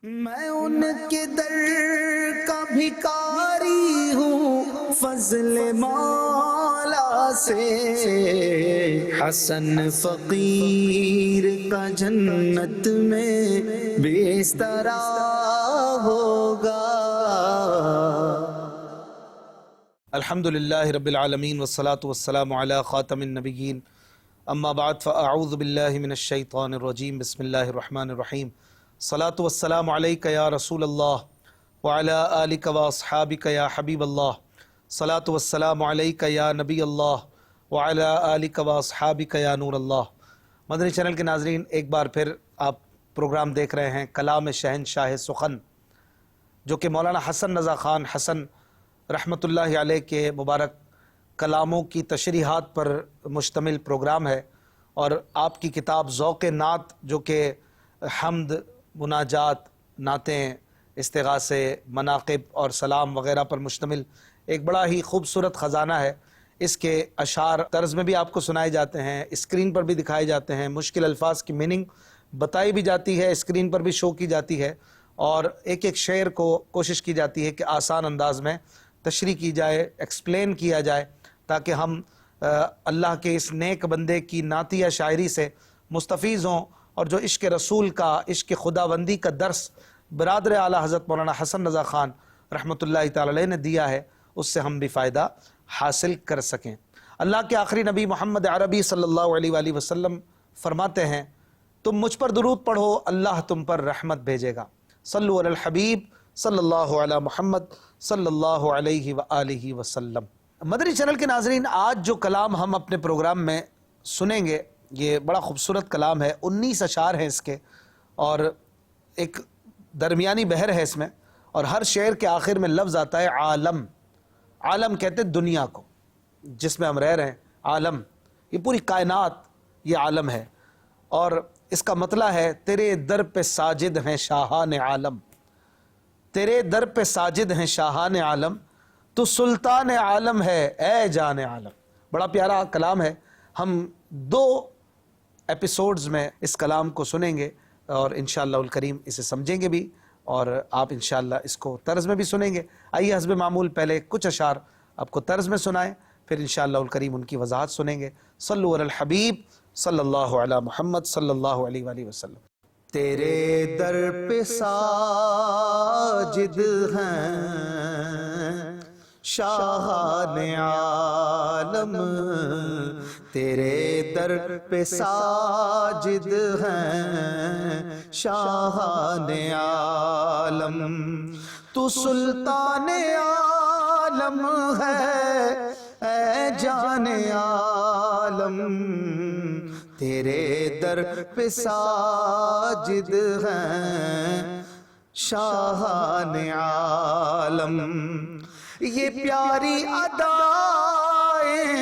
میں ان کے در کا بھکاری ہوں فضل مولا سے، حسن فقیر کا جنت میں بستر ہوگا۔ الحمدللہ رب العالمین والصلاة والسلام علی خاتم النبیین، اما بعد فاعوذ باللہ من الشیطان الرجیم، بسم اللہ الرحمن الرحیم۔ صلاۃ والسلام علیک یا رسول اللہ وعلی آلک واصحابک یا حبیب اللہ، صلاۃ والسلام علیک یا نبی اللہ وعلی آلک واصحابک یا نور اللہ۔ مدنی چینل کے ناظرین، ایک بار پھر آپ پروگرام دیکھ رہے ہیں کلام شہنشاہ سخن، جو کہ مولانا حسن رضا خان حسن رحمۃ اللہ علیہ کے مبارک کلاموں کی تشریحات پر مشتمل پروگرام ہے، اور آپ کی کتاب ذوق نعت، جو کہ حمد، مناجات، نعتیں، استغاثے، مناقب اور سلام وغیرہ پر مشتمل ایک بڑا ہی خوبصورت خزانہ ہے۔ اس کے اشعار طرز میں بھی آپ کو سنائے جاتے ہیں، اسکرین پر بھی دکھائے جاتے ہیں، مشکل الفاظ کی میننگ بتائی بھی جاتی ہے، اسکرین پر بھی شو کی جاتی ہے، اور ایک ایک شعر کو کوشش کی جاتی ہے کہ آسان انداز میں تشریح کی جائے، ایکسپلین کیا جائے، تاکہ ہم اللہ کے اس نیک بندے کی نعتیہ شاعری سے مستفیض ہوں، اور جو عشق رسول کا، عشق خداوندی کا درس برادر اعلیٰ حضرت مولانا حسن رضا خان رحمۃ اللہ تعالی علیہ نے دیا ہے، اس سے ہم بھی فائدہ حاصل کر سکیں۔ اللہ کے آخری نبی محمد عربی صلی اللہ علیہ وآلہ وسلم فرماتے ہیں، تم مجھ پر درود پڑھو، اللہ تم پر رحمت بھیجے گا۔ صلو علی الحبیب صلی اللہ علی محمد صلی اللہ علیہ وآلہ وسلم۔ مدنی چینل کے ناظرین، آج جو کلام ہم اپنے پروگرام میں سنیں گے، یہ بڑا خوبصورت کلام ہے، 19 اشعار ہیں اس کے، اور ایک درمیانی بحر ہے اس میں، اور ہر شعر کے آخر میں لفظ آتا ہے عالم۔ عالم کہتے ہیں دنیا کو جس میں ہم رہ رہے ہیں، عالم، یہ پوری کائنات یہ عالم ہے، اور اس کا مطلب ہے تیرے در پہ ساجد ہیں شاہان عالم، تیرے در پہ ساجد ہیں شاہان عالم، تو سلطان عالم ہے اے جان عالم۔ بڑا پیارا کلام ہے، ہم 2 ایپیسوڈز میں اس کلام کو سنیں گے، اور انشاءاللہ الکریم اسے سمجھیں گے بھی، اور آپ انشاءاللہ اس کو طرز میں بھی سنیں گے۔ آئیے حسب معمول پہلے کچھ اشعار آپ کو طرز میں سنائیں، پھر انشاءاللہ الکریم ان کی وضاحت سنیں گے۔ صلو علی الحبیب صلی اللہ علی محمد صلی اللہ علیہ وآلہ وسلم۔ تیرے در پہ ساجد ہیں شاہان عالم، تیرے در پہ ساجد ہیں شاہان عالم، تو سلطان عالم ہے اے جان عالم، تیرے در پہ ساجد ہیں شاہان عالم۔ یہ پیاری ادائیں،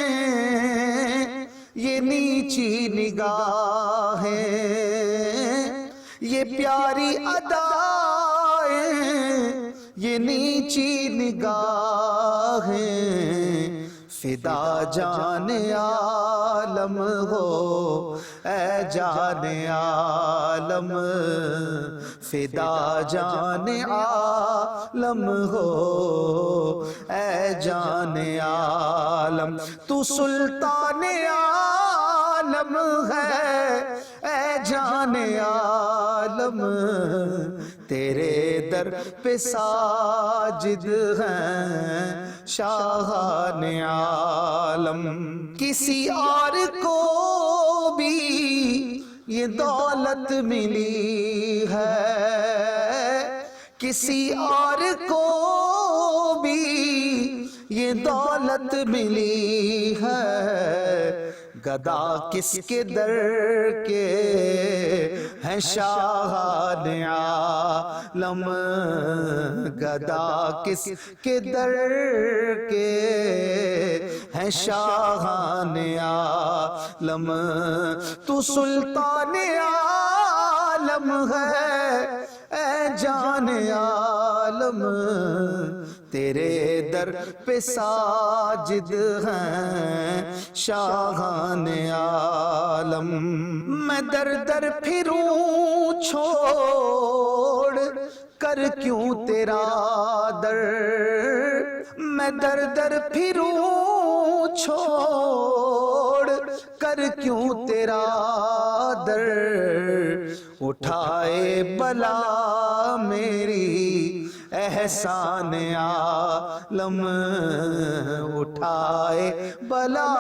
یہ نیچی نگاہیں، یہ پیاری ادائیں، یہ نیچی نگاہیں، فدا جان عالم ہو اے جان عالم، فدا جان عالم ہو اے جان عالم، تو سلطان عالم ہے اے جان عالم، تیرے در پہ ساجد ہیں شاہان عالم۔ کسی اور کو بھی یہ دولت ملی ہے، کسی اور کو بھی یہ دولت ملی ہے، گدا کس کے در کے ہیں شاہان عالم، گدا کس کے در کے ہیں شاہان عالم، تو سلطان عالم ہے اے جان عالم، تیرے در پہ ساجد ہیں شاہان عالم۔ میں در در پھروں چھوڑ کر کیوں تیرا در میں در در پھروں چھوڑ کر کیوں تیرا در اٹھائے بلا میری احسان عالم اٹھائے بلا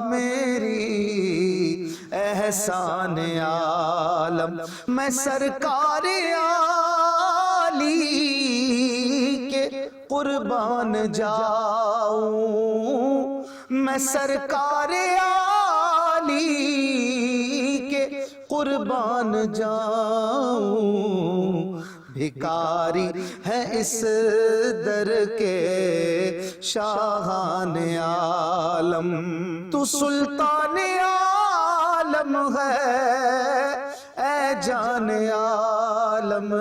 میری احسان عالم میں سرکار عالی کے قربان جاؤں میں سرکار عالی کے قربان جاؤں بھکاری ہے اس در کے شاہان عالم تو سلطان عالم ہے اے جان عالم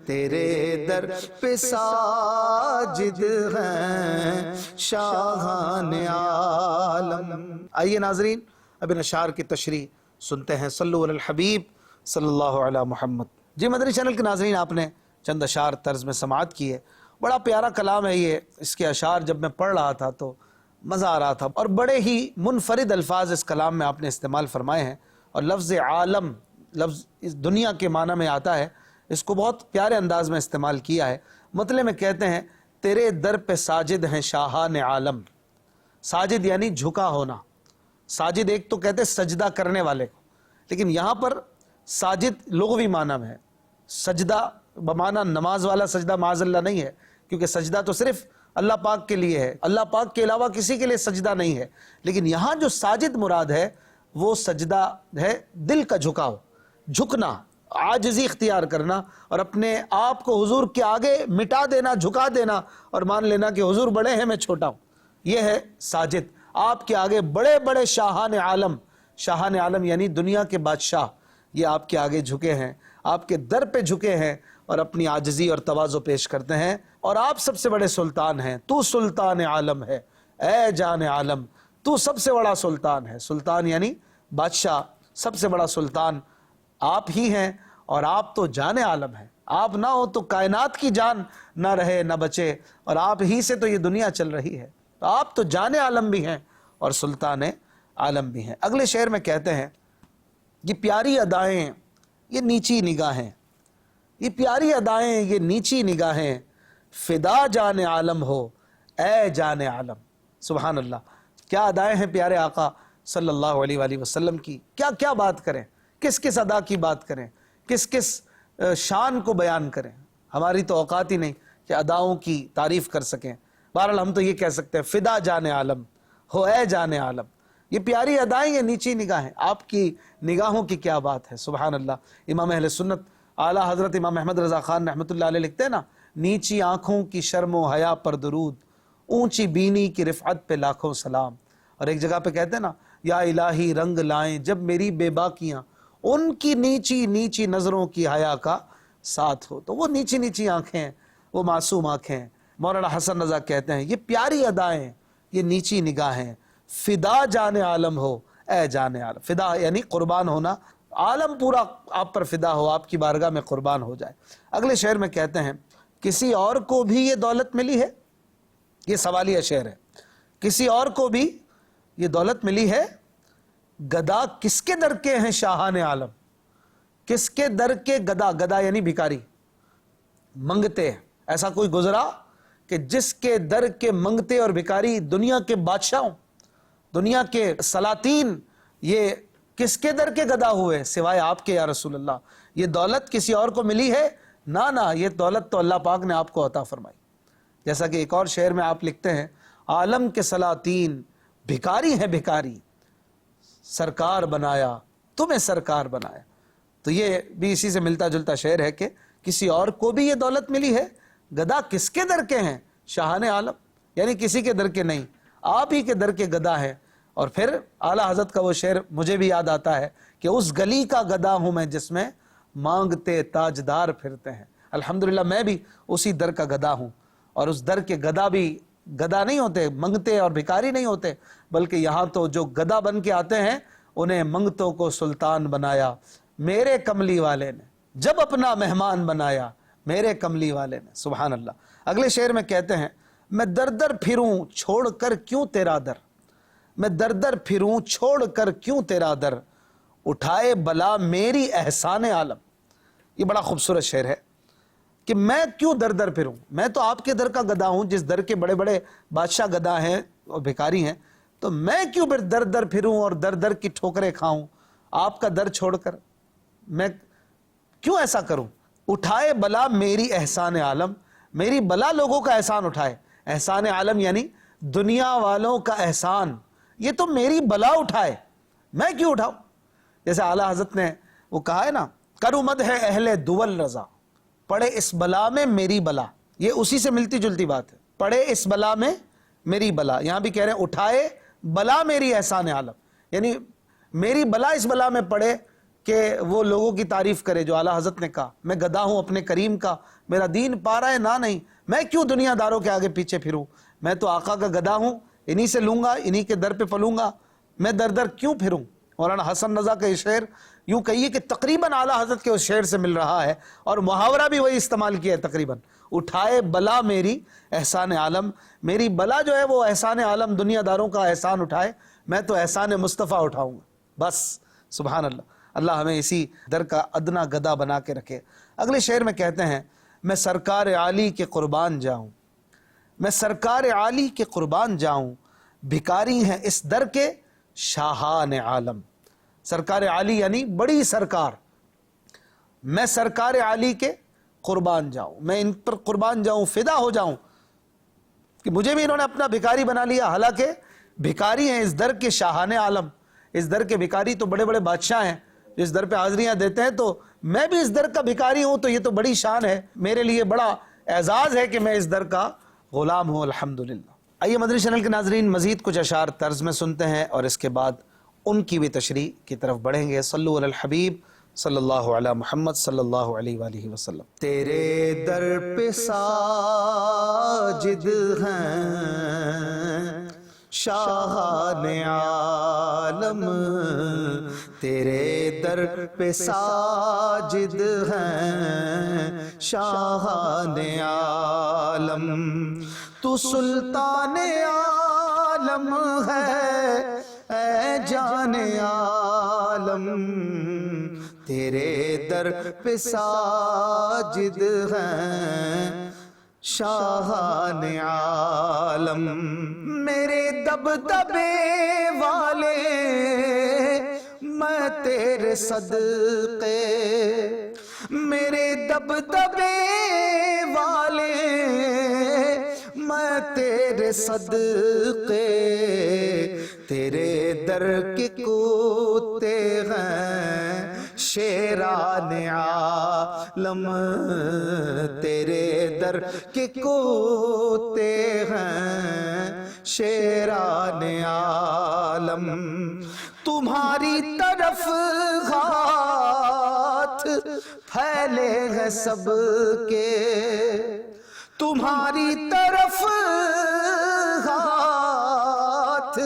تیرے در پہ ساجد ہیں شاہان عالم۔ آئیے ناظرین اب ان اشعار کی تشریح سنتے ہیں۔ صلو علی الحبیب صلی اللہ علی محمد۔ جی مدنی چینل کے ناظرین، آپ نے چند اشعار طرز میں سماعت کی ہے، بڑا پیارا کلام ہے یہ۔ اس کے اشعار جب میں پڑھ رہا تھا تو مزہ آ رہا تھا، اور بڑے ہی منفرد الفاظ اس کلام میں آپ نے استعمال فرمائے ہیں، اور لفظ عالم لفظ اس دنیا کے معنی میں آتا ہے، اس کو بہت پیارے انداز میں استعمال کیا ہے۔ مطلب میں کہتے ہیں تیرے در پہ ساجد ہیں شاہان عالم۔ ساجد یعنی جھکا ہونا، ساجد ایک تو کہتے سجدہ کرنے والے کو، لیکن یہاں پر ساجد لغوی معنی میں ہے۔ سجدہ بمعنی نماز والا سجدہ معاذ اللہ نہیں ہے، کیونکہ سجدہ تو صرف اللہ پاک کے لیے ہے، اللہ پاک کے علاوہ کسی کے لیے سجدہ نہیں ہے۔ لیکن یہاں جو ساجد مراد ہے وہ سجدہ ہے دل کا جھکاؤ، جھکنا، عاجزی اختیار کرنا، اور اپنے آپ کو حضور کے آگے مٹا دینا، جھکا دینا، اور مان لینا کہ حضور بڑے ہیں میں چھوٹا ہوں۔ یہ ہے ساجد۔ آپ کے آگے بڑے بڑے شاہان عالم، شاہان عالم یعنی دنیا کے بادشاہ، یہ آپ کے آگے جھکے ہیں، آپ کے در پہ جھکے ہیں اور اپنی عاجزی اور تواضع پیش کرتے ہیں، اور آپ سب سے بڑے سلطان ہیں۔ تو سلطان عالم ہے اے جان عالم، تو سب سے بڑا سلطان ہے۔ سلطان یعنی بادشاہ، سب سے بڑا سلطان آپ ہی ہیں، اور آپ تو جان عالم ہیں۔ آپ نہ ہو تو کائنات کی جان نہ رہے نہ بچے، اور آپ ہی سے تو یہ دنیا چل رہی ہے۔ تو آپ تو جان عالم بھی ہیں اور سلطان عالم بھی ہیں۔ اگلے شعر میں کہتے ہیں یہ پیاری ادائیں یہ نیچی نگاہیں، یہ پیاری ادائیں یہ نیچی نگاہیں، فدا جان عالم ہو اے جان عالم۔ سبحان اللہ، کیا ادائیں ہیں پیارے آقا صلی اللہ علیہ وآلہ وسلم کی، کیا کیا بات کریں، کس کس ادا کی بات کریں، کس کس شان کو بیان کریں۔ ہماری تو اوقات ہی نہیں کہ اداؤں کی تعریف کر سکیں۔ بہرحال ہم تو یہ کہہ سکتے ہیں فدا جان عالم ہو اے جان عالم، یہ پیاری ادائیں یہ نیچی نگاہیں، آپ کی نگاہوں کی کیا بات ہے۔ سبحان اللہ۔ امام اہل سنت اعلیٰ حضرت امام احمد رضا خان رحمۃ اللہ علیہ لکھتے ہیں نا، نیچی آنکھوں کی شرم و حیا پر درود، اونچی بینی کی رفعت پہ لاکھوں سلام۔ اور ایک جگہ پہ کہتے ہیں نا، یا الہی رنگ لائیں جب میری بے باکیاں، ان کی نیچی نیچی نظروں کی حیا کا ساتھ ہو۔ تو وہ نیچی نیچی آنکھیں ہیں، وہ معصوم آنکھیں ہیں۔ مولانا حسن رضا کہتے ہیں یہ پیاری ادائیں یہ نیچی نگاہیں، فدا جان عالم ہو اے جان عالم۔ فدا یعنی قربان ہونا، عالم پورا آپ پر فدا ہو، آپ کی بارگاہ میں قربان ہو جائے۔ اگلے شعر میں کہتے ہیں کسی اور کو بھی یہ دولت ملی ہے، یہ سوالیہ شعر ہے، کسی اور کو بھی یہ دولت ملی ہے، گدا کس کے در کے ہیں شاہان عالم۔ کس کے در کے گدا، گدا یعنی بھکاری، منگتے ہیں۔ ایسا کوئی گزرا کہ جس کے در کے منگتے اور بھکاری دنیا کے بادشاہوں، دنیا کے سلاطین، یہ کس کے در کے گدا ہوئے سوائے آپ کے یا رسول اللہ۔ یہ دولت کسی اور کو ملی ہے؟ نہ، یہ دولت تو اللہ پاک نے آپ کو عطا فرمائی۔ جیسا کہ ایک اور شعر میں آپ لکھتے ہیں، عالم کے سلاطین بھکاری ہیں بھکاری، سرکار بنایا تمہیں سرکار بنایا۔ تو یہ بھی اسی سے ملتا جلتا شعر ہے کہ کسی اور کو بھی یہ دولت ملی ہے، گدا کس کے در کے ہیں شاہان عالم، یعنی کسی کے در کے نہیں، آپ ہی کے در کے گدا ہیں۔ اور پھر اعلیٰ حضرت کا وہ شعر مجھے بھی یاد آتا ہے کہ اس گلی کا گدا ہوں میں جس میں مانگتے تاجدار پھرتے ہیں۔ الحمدللہ میں بھی اسی در کا گدا ہوں، اور اس در کے گدا بھی گدا نہیں ہوتے، منگتے اور بھکاری نہیں ہوتے، بلکہ یہاں تو جو گدا بن کے آتے ہیں انہیں منگتوں کو سلطان بنایا، میرے کملی والے نے جب اپنا مہمان بنایا، میرے کملی والے نے. سبحان اللہ. اگلے شعر میں کہتے ہیں میں در در پھروں چھوڑ کر کیوں تیرا در, میں در در پھروں چھوڑ کر کیوں تیرا در, اٹھائے بلا میری احسان عالم. یہ بڑا خوبصورت شعر ہے کہ میں کیوں در در پھروں, میں تو آپ کے در کا گدا ہوں, جس در کے بڑے بڑے بادشاہ گدا ہیں اور بھکاری ہیں, تو میں کیوں پھر در در پھروں اور در در کی ٹھوکریں کھاؤں آپ کا در چھوڑ کر, میں کیوں ایسا کروں. اٹھائے بلا میری احسان عالم, میری بلا لوگوں کا احسان اٹھائے. احسان عالم یعنی دنیا والوں کا احسان, یہ تو میری بلا اٹھائے, میں کیوں اٹھاؤں. جیسے اعلیٰ حضرت نے وہ کہا ہے نا, کرو مدح اہل دول رضا, پڑے اس بلا میں میری بلا. یہ اسی سے ملتی جلتی بات ہے, پڑے اس بلا میں میری بلا. یہاں بھی کہہ رہے ہیں اٹھائے بلا میری احسان عالم, یعنی میری بلا اس بلا میں پڑے کہ وہ لوگوں کی تعریف کرے جو اعلیٰ حضرت نے کہا میں گدا ہوں اپنے کریم کا, میرا دین پا رہا ہے نہ نہیں, میں کیوں دنیا داروں کے آگے پیچھے پھروں, میں تو آقا کا گدا ہوں, انہی سے لوں گا, انہی کے در پہ پلوں گا, میں در در کیوں پھروں. مولانا حسن رضا کا یہ شعر یوں کہیے کہ تقریباً اعلیٰ حضرت کے اس شعر سے مل رہا ہے, اور محاورہ بھی وہی استعمال کیا ہے تقریباً. اٹھائے بلا میری احسان عالم, میری بلا جو ہے وہ احسان عالم دنیا داروں کا احسان اٹھائے, میں تو احسان مصطفیٰ اٹھاؤں گا بس. سبحان اللہ. اللہ ہمیں اسی در کا ادنا گدا بنا کے رکھے. اگلے شعر میں کہتے ہیں میں سرکار عالی کے قربان جاؤں, میں سرکار عالی کے قربان جاؤں, بھکاری ہیں اس در کے شاہان عالم. سرکار عالی یعنی بڑی سرکار, میں سرکار عالی کے قربان جاؤں, میں ان پر قربان جاؤں, فدا ہو جاؤں کہ مجھے بھی انہوں نے اپنا بھکاری بنا لیا, حالانکہ بھکاری ہیں اس در کے شاہان عالم. اس در کے بھکاری تو بڑے بڑے بادشاہ ہیں جو اس در پہ حاضریاں دیتے ہیں, تو میں بھی اس در کا بھکاری ہوں, تو یہ تو بڑی شان ہے, میرے لیے بڑا اعزاز ہے کہ میں اس در کا غلام ہوں. الحمدللہ. آئیے مدنی چینل کے ناظرین مزید کچھ اشعار طرز میں سنتے ہیں اور اس کے بعد ان کی بھی تشریح کی طرف بڑھیں گے. صلو علی الحبیب صلی اللہ علی محمد صلی اللہ علیہ وآلہ وسلم. تیرے در پہ ساجد ہیں شاہان عالم, تیرے در پہ ساجد ہیں شاہان عالم, تو سلطان عالم ہے اے جان عالم, تیرے در پہ ساجد ہیں شاہان عالم. میرے دبدبے والے میں تیرے صدقے, میرے دبدبے والے میں تیرے صدقے, تیرے در کے کوتے ہیں شیران عالم, تیرے در کے کوتے ہیں شیران عالم. تمہاری طرف ہاتھ پھیلے ہیں سب کے, تمہاری طرف ہاتھ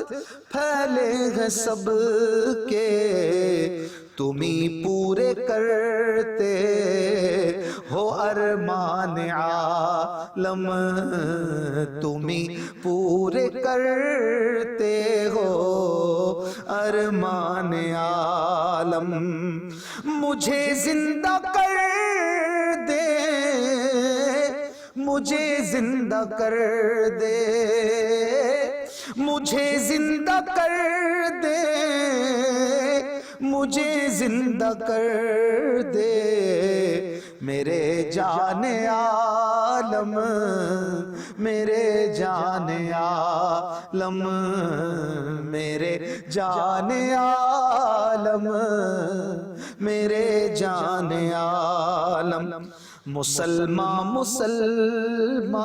پھیلے ہیں سب کے, تمہیں پورے کرتے ہو ارمان عالم, تمہیں پورے کرتے ہو ارمان عالم. مجھے زندہ کر دے, مجھے زندہ کر دے, مجھے زندہ کر دے, مجھے زندہ کر دے, میرے جان عالم, میرے جان عالم, میرے جان عالم, میرے جان عالم. مسلمان مسلمان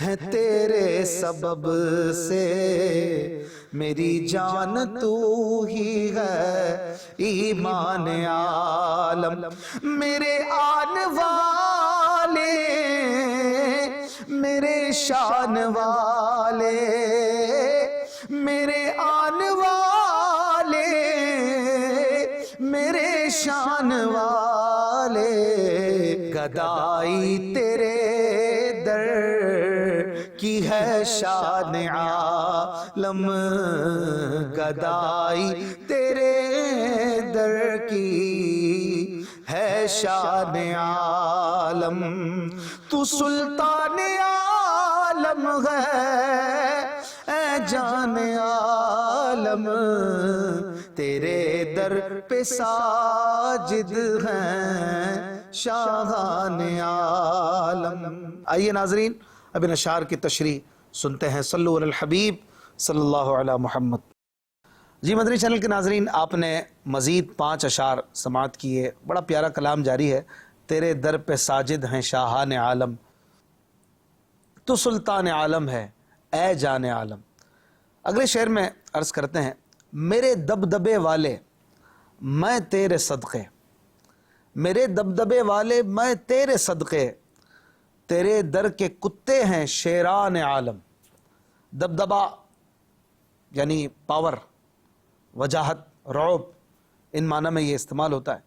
ہے تیرے سبب سے, میری جان تو ہی ہے ایمان عالم. میرے آن والے میرے شان والے, میرے آن والے میرے شان والے, گدائی تیرے در کی ہے شان عالم، گدائی تیرے در کی ہے شان عالم، تو سلطان عالم ہے اے جان عالم، تیرے در پہ ساجد ہیں شاہان عالم۔ آئیے ناظرین اب ان اشعار کی تشریح سنتے ہیں۔ صلو علی الحبیب صلی اللہ علی محمد۔ جی مدنی چینل کے ناظرین، آپ نے مزید 5 اشعار سماعت کیے، بڑا پیارا کلام جاری ہے۔ تیرے در پہ ساجد ہیں شاہان عالم، تو سلطان عالم ہے اے جان عالم۔ اگلے شعر میں عرض کرتے ہیں، میرے دبدبے والے میں تیرے صدقے، میرے دبدبے والے میں تیرے صدقے، تیرے در کے کتے ہیں شیران عالم۔ دبدبا یعنی پاور، وجاہت، رعب، ان معنی میں یہ استعمال ہوتا ہے۔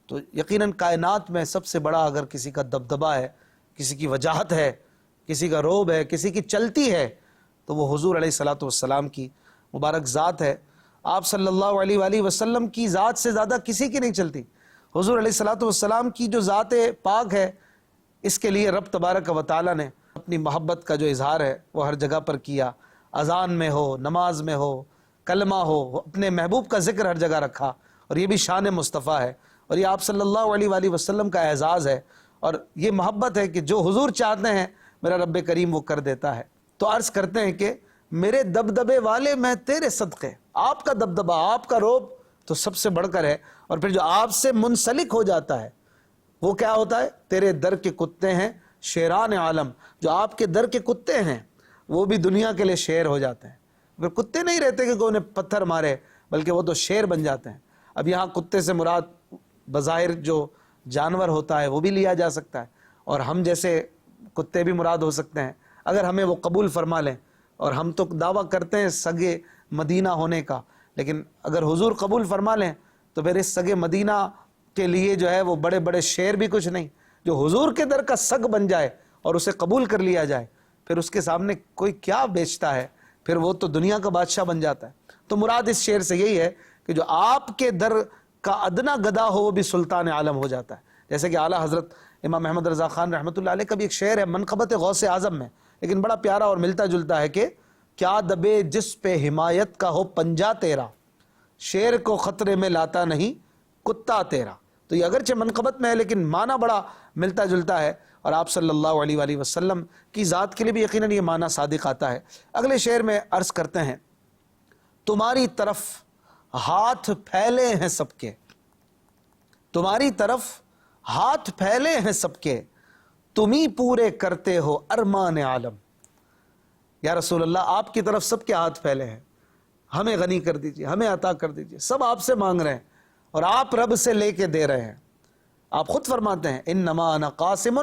تو یقیناً کائنات میں سب سے بڑا اگر کسی کا دبدبا ہے، کسی کی وجاہت ہے، کسی کا رعب ہے، کسی کی چلتی ہے، تو وہ حضور علیہ الصلوۃ والسلام کی مبارک ذات ہے۔ آپ صلی اللہ علیہ وآلہ وسلم کی ذات سے زیادہ کسی کی نہیں چلتی۔ حضور علیہ الصلوۃ والسلام کی جو ذات پاک ہے، اس کے لیے رب تبارک و تعالیٰ نے اپنی محبت کا جو اظہار ہے وہ ہر جگہ پر کیا۔ اذان میں ہو، نماز میں ہو، کلمہ ہو، اپنے محبوب کا ذکر ہر جگہ رکھا، اور یہ بھی شان مصطفیٰ ہے، اور یہ آپ صلی اللہ علیہ وآلہ وسلم کا اعزاز ہے، اور یہ محبت ہے کہ جو حضور چاہتے ہیں میرا رب کریم وہ کر دیتا ہے۔ تو عرض کرتے ہیں کہ میرے دبدبے والے میں تیرے صدقے، آپ کا دبدبا، آپ کا رعب تو سب سے بڑھ کر ہے، اور پھر جو آپ سے منسلک ہو جاتا ہے وہ کیا ہوتا ہے؟ تیرے در کے کتے ہیں شیران عالم۔ جو آپ کے در کے کتے ہیں وہ بھی دنیا کے لیے شیر ہو جاتے ہیں۔ پھر کتے نہیں رہتے کہ کوئی انہیں پتھر مارے، بلکہ وہ تو شیر بن جاتے ہیں۔ اب یہاں کتے سے مراد بظاہر جو جانور ہوتا ہے وہ بھی لیا جا سکتا ہے، اور ہم جیسے کتے بھی مراد ہو سکتے ہیں اگر ہمیں وہ قبول فرما لیں۔ اور ہم تو دعویٰ کرتے ہیں سگے مدینہ ہونے کا، لیکن اگر حضور قبول فرما لیں تو پھر اس سگے مدینہ کے لیے جو ہے وہ بڑے بڑے شیر بھی کچھ نہیں۔ جو حضور کے در کا سگ بن جائے اور اسے قبول کر لیا جائے، پھر اس کے سامنے کوئی کیا بیچتا ہے، پھر وہ تو دنیا کا بادشاہ بن جاتا ہے۔ تو مراد اس شعر سے یہی ہے کہ جو آپ کے در کا ادنا گدا ہو وہ بھی سلطان عالم ہو جاتا ہے۔ جیسے کہ اعلیٰ حضرت امام محمد رضا خان رحمۃ اللہ علیہ کا بھی ایک شعر ہے منقبت غوث اعظم میں، لیکن بڑا پیارا اور ملتا جلتا ہے کہ کیا دبے جس پہ حمایت کا ہو پنجہ تیرا، شیر کو خطرے میں لاتا نہیں کتا تیرا۔ تو یہ اگرچہ منقبت میں ہے لیکن معنی بڑا ملتا جلتا ہے، اور آپ صلی اللہ علیہ وآلہ وسلم کی ذات کے لیے بھی یقیناً یہ معنی صادق آتا ہے۔ اگلے شعر میں عرض کرتے ہیں، تمہاری طرف ہاتھ پھیلے ہیں سب کے، تمہاری طرف ہاتھ پھیلے ہیں سب کے، تم ہی پورے کرتے ہو ارمان عالم۔ یا رسول اللہ، آپ کی طرف سب کے ہاتھ پھیلے ہیں، ہمیں غنی کر دیجئے، ہمیں عطا کر دیجئے، سب آپ سے مانگ رہے ہیں اور آپ رب سے لے کے دے رہے ہیں۔ آپ خود فرماتے ہیں انما انا قاسم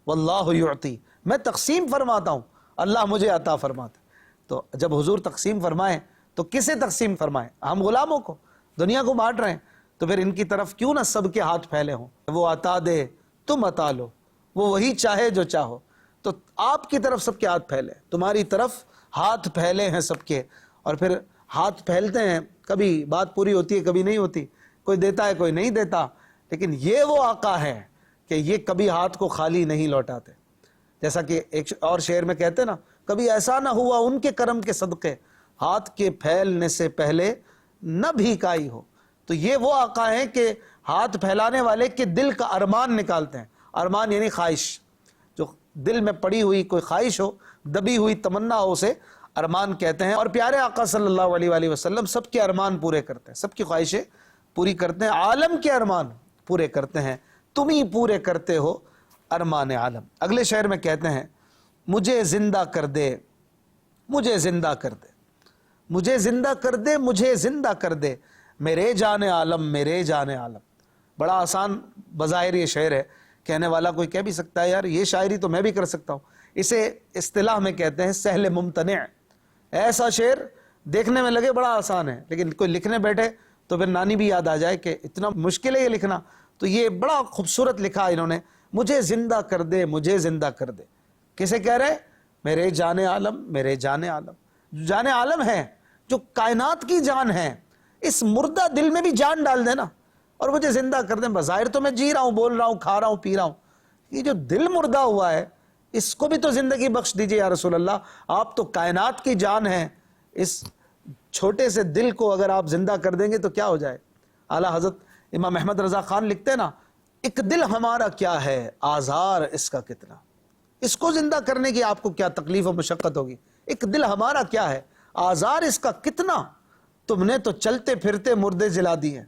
واللہ یعطی، میں تقسیم فرماتا ہوں، اللہ مجھے عطا فرماتا ہے۔ تو جب حضور تقسیم فرمائیں تو کسے تقسیم فرمائیں؟ ہم غلاموں کو، دنیا کو بانٹ رہے ہیں، تو پھر ان کی طرف کیوں نہ سب کے ہاتھ پھیلے ہوں؟ وہ عطا دے تم عطا لو، وہ وہی چاہے جو چاہو۔ تو آپ کی طرف سب کے ہاتھ پھیلے، تمہاری طرف ہاتھ پھیلے ہیں سب کے، اور پھر ہاتھ پھیلتے ہیں، کبھی بات پوری ہوتی ہے کبھی نہیں ہوتی، کوئی دیتا ہے کوئی نہیں دیتا، لیکن یہ وہ آقا ہے کہ یہ کبھی ہاتھ کو خالی نہیں لوٹاتے۔ جیسا کہ ایک اور شعر میں کہتے ہیں نا، کبھی ایسا نہ ہوا ان کے کرم کے صدقے، ہاتھ کے پھیلنے سے پہلے نہ بھیکائی ہو۔ تو یہ وہ آقا ہیں کہ ہاتھ پھیلانے والے کے دل کا ارمان نکالتے ہیں۔ ارمان یعنی خواہش، جو دل میں پڑی ہوئی کوئی خواہش ہو، دبی ہوئی تمنا ہو، اسے ارمان کہتے ہیں۔ اور پیارے آقا صلی اللہ علیہ وآلہ وسلم سب کے ارمان پورے کرتے ہیں، سب کی خواہشیں پوری کرتے ہیں، عالم کے ارمان پورے کرتے ہیں، تم ہی پورے کرتے ہو ارمان عالم۔ اگلے شعر میں کہتے ہیں، مجھے زندہ کر دے، مجھے زندہ کر دے، مجھے زندہ کر دے، مجھے زندہ کر دے، میرے جان عالم، میرے جان عالم۔ بڑا آسان بظاہر یہ شعر ہے، کہنے والا کوئی کہہ بھی سکتا ہے یار یہ شاعری تو میں بھی کر سکتا ہوں۔ اسے اصطلاح میں کہتے ہیں سہل ممتنع۔ ایسا شعر دیکھنے میں لگے بڑا آسان ہے، لیکن کوئی لکھنے بیٹھے تو پھر نانی بھی یاد آ جائے کہ اتنا مشکل ہے یہ لکھنا، تو یہ بڑا خوبصورت لکھا انہوں نے، مجھے زندہ کر دے، مجھے زندہ کر دے. کسے کہہ رہے؟ میرے جان عالم، میرے جان عالم. جو جان عالم ہے، جو کائنات کی جان ہے، اس مردہ دل میں بھی جان ڈال دینا اور مجھے زندہ کر دیں. بظاہر تو میں جی رہا ہوں، بول رہا ہوں، کھا رہا ہوں، پی رہا ہوں، یہ جو دل مردہ ہوا ہے اس کو بھی تو زندگی بخش دیجئے یا رسول اللہ. آپ تو کائنات کی جان ہیں، اس چھوٹے سے دل کو اگر آپ زندہ کر دیں گے تو کیا ہو جائے. اعلیٰ حضرت امام احمد رضا خان لکھتے ہیں نا، ایک دل ہمارا کیا ہے، آزار اس کا کتنا. اس کو زندہ کرنے کی آپ کو کیا تکلیف و مشقت ہوگی. ایک دل ہمارا کیا ہے، آزار اس کا کتنا. تم نے تو چلتے پھرتے مردے جلا دیے ہیں.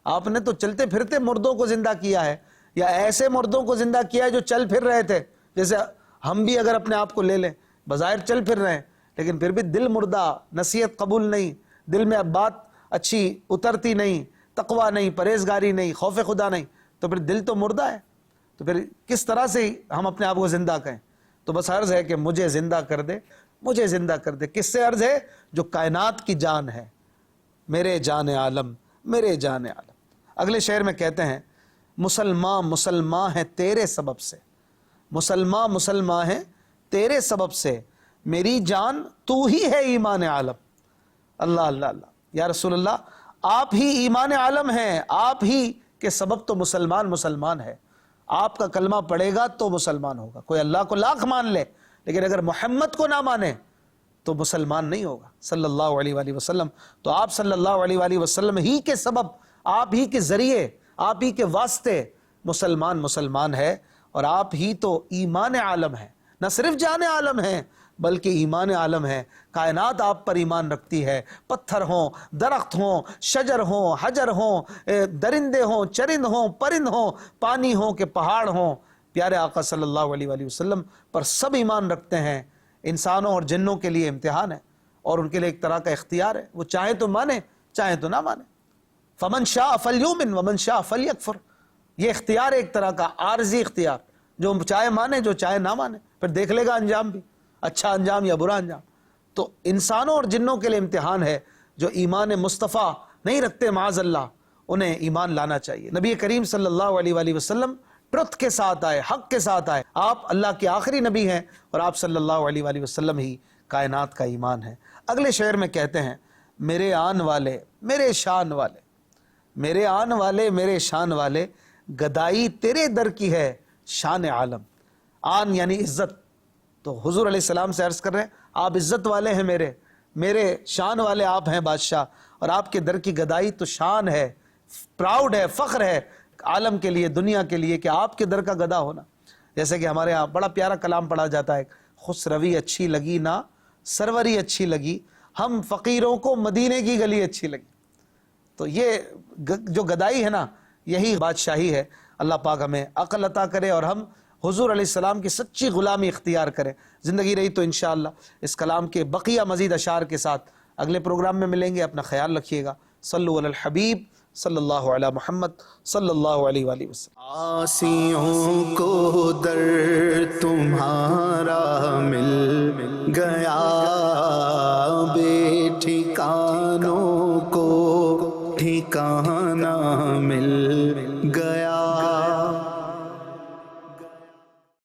آپ نے تو چلتے پھرتے مردوں کو زندہ کیا ہے، یا ایسے مردوں کو زندہ کیا ہے جو چل پھر رہے تھے. جیسے ہم بھی اگر اپنے آپ کو لے لیں، بظاہر چل پھر رہے ہیں لیکن پھر بھی دل مردہ، نصیحت قبول نہیں، دل میں اب بات اچھی اترتی نہیں، تقویٰ نہیں، پرہیزگاری نہیں، خوف خدا نہیں، تو پھر دل تو مردہ ہے. تو پھر کس طرح سے ہم اپنے آپ کو زندہ کہیں. تو بس عرض ہے کہ مجھے زندہ کر دے، مجھے زندہ کر دے. کس سے عرض ہے؟ جو کائنات کی جان ہے، میرے جان عالم، میرے جان عالم. اگلے شعر میں کہتے ہیں، مسلمان مسلمان ہے تیرے سبب سے، مسلمان مسلمان ہے تیرے سبب سے، میری جان تو ہی ہے ایمان عالم. اللہ اللہ اللہ. یا رسول اللہ، آپ ہی ایمان عالم ہیں، آپ ہی کے سبب تو مسلمان مسلمان ہے. آپ کا کلمہ پڑھے گا تو مسلمان ہوگا. کوئی اللہ کو لاکھ مان لے لیکن اگر محمد کو نہ مانے تو مسلمان نہیں ہوگا صلی اللہ علیہ وآلہ وسلم. تو آپ صلی اللہ علیہ وآلہ وسلم ہی کے سبب، آپ ہی کے ذریعے، آپ ہی کے واسطے مسلمان مسلمان ہے. اور آپ ہی تو ایمان عالم ہے، نہ صرف جان عالم ہے بلکہ ایمان عالم ہے. کائنات آپ پر ایمان رکھتی ہے. پتھر ہوں، درخت ہوں، شجر ہوں، حجر ہوں، درندے ہوں، چرند ہوں، پرند ہوں، پانی ہوں کہ پہاڑ ہوں، پیارے آقا صلی اللہ علیہ وآلہ وسلم پر سب ایمان رکھتے ہیں. انسانوں اور جنوں کے لیے امتحان ہے اور ان کے لیے ایک طرح کا اختیار ہے، وہ چاہے تو مانے چاہے تو نہ مانے. فمن شاء فلیؤمن ومن شاء فلیکفر. یہ اختیار ہے ایک طرح کا عارضی اختیار، جو چاہے مانے جو چاہے نہ مانے، پھر دیکھ لے گا انجام بھی، اچھا انجام یا برا انجام. تو انسانوں اور جنوں کے لیے امتحان ہے. جو ایمان مصطفیٰ نہیں رکھتے معاذ اللہ، انہیں ایمان لانا چاہیے. نبی کریم صلی اللہ علیہ وآلہ وسلم ٹرتھ کے ساتھ آئے، حق کے ساتھ آئے. آپ اللہ کے آخری نبی ہیں اور آپ صلی اللہ علیہ وآلہ وسلم ہی کائنات کا ایمان ہے. اگلے شعر میں کہتے ہیں، میرے آن والے، میرے شان والے، میرے آن والے، میرے شان والے، گدائی تیرے در کی ہے شان عالم. آن یعنی عزت. تو حضور علیہ السلام سے عرض کر رہے ہیں، آپ عزت والے ہیں، میرے شان والے آپ ہیں بادشاہ، اور آپ کے در کی گدائی تو شان ہے، پراؤڈ ہے، فخر ہے عالم کے لیے، دنیا کے لیے کہ آپ کے در کا گدا ہونا. جیسے کہ ہمارے ہاں بڑا پیارا کلام پڑھا جاتا ہے، خسروی اچھی لگی نہ سروری اچھی لگی، ہم فقیروں کو مدینے کی گلی اچھی لگی. تو یہ جو گدائی ہے نا، یہی بادشاہی ہے. اللہ پاک ہمیں عقل عطا کرے اور ہم حضور علیہ السلام کی سچی غلامی اختیار کریں. زندگی رہی تو انشاءاللہ اس کلام کے بقیہ مزید اشعار کے ساتھ اگلے پروگرام میں ملیں گے. اپنا خیال رکھیے گا. صلو علی الحبیب صلی اللہ علی محمد صلی اللہ علیہ وآلہ وسلم. آسیوں کو در تمہارا مل گیا، بے ٹھکانوں کو ٹھکانہ مل